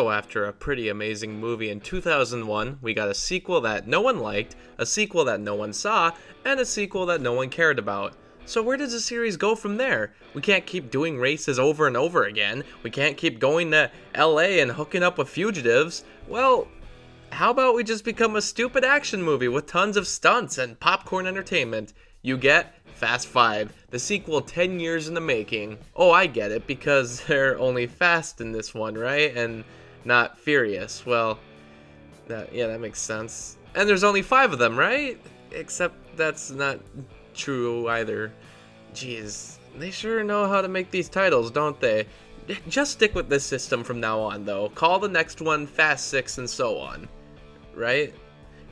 So after a pretty amazing movie in 2001, we got a sequel that no one liked, a sequel that no one saw, and a sequel that no one cared about. So where does the series go from there? We can't keep doing races over and over again. We can't keep going to LA and hooking up with fugitives. Well, how about we just become a stupid action movie with tons of stunts and popcorn entertainment? You get Fast 5, the sequel 10 years in the making. Oh, I get it, because they're only fast in this one, right? And not furious. Well, yeah, that makes sense. And there's only 5 of them, right? Except that's not true either. Jeez, they sure know how to make these titles, don't they? Just stick with this system from now on, though. Call the next one Fast 6 and so on. Right?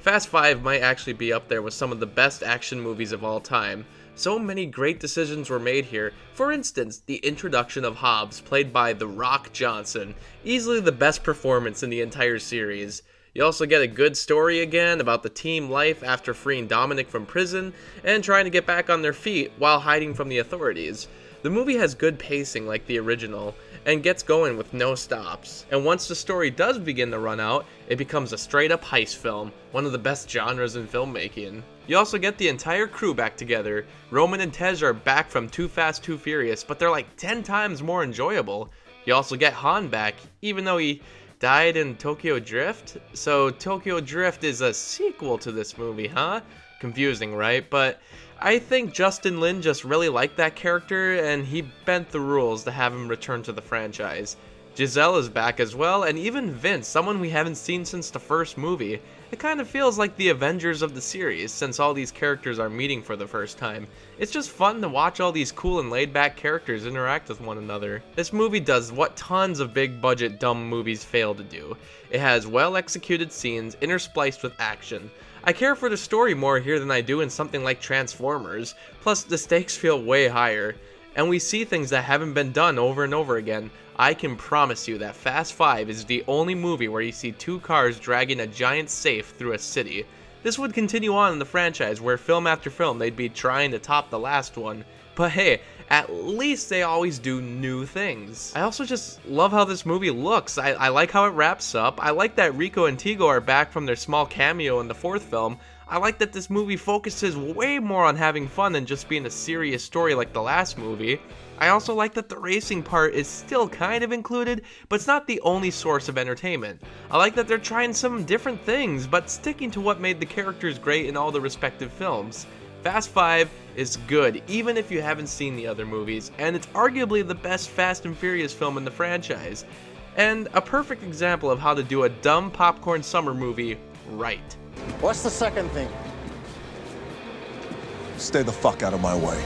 Fast 5 might actually be up there with some of the best action movies of all time. So many great decisions were made here. For instance, the introduction of Hobbs, played by The Rock Johnson. Easily the best performance in the entire series. You also get a good story again about the team life after freeing Dominic from prison and trying to get back on their feet while hiding from the authorities. The movie has good pacing like the original, and gets going with no stops. And once the story does begin to run out, it becomes a straight up heist film, one of the best genres in filmmaking. You also get the entire crew back together. Roman and Tej are back from Too Fast, Too Furious, but they're like 10 times more enjoyable. You also get Han back, even though he died in Tokyo Drift. So Tokyo Drift is a sequel to this movie, huh? Confusing, right? But I think Justin Lin just really liked that character, and he bent the rules to have him return to the franchise. Giselle is back as well, and even Vince, someone we haven't seen since the first movie. It kind of feels like the Avengers of the series, since all these characters are meeting for the first time. It's just fun to watch all these cool and laid-back characters interact with one another. This movie does what tons of big-budget dumb movies fail to do. It has well-executed scenes interspliced with action. I care for the story more here than I do in something like Transformers, plus the stakes feel way higher. And we see things that haven't been done over and over again. I can promise you that Fast 5 is the only movie where you see 2 cars dragging a giant safe through a city. This would continue on in the franchise, where film after film they'd be trying to top the last one. But hey, at least they always do new things. I also just love how this movie looks. I like how it wraps up. I like that Rico and Tigo are back from their small cameo in the 4th film. I like that this movie focuses way more on having fun than just being a serious story like the last movie. I also like that the racing part is still kind of included, but it's not the only source of entertainment. I like that they're trying some different things, but sticking to what made the characters great in all the respective films. Fast 5 is good, even if you haven't seen the other movies, and it's arguably the best Fast and Furious film in the franchise. And a perfect example of how to do a dumb popcorn summer movie right. What's the second thing? Stay the fuck out of my way.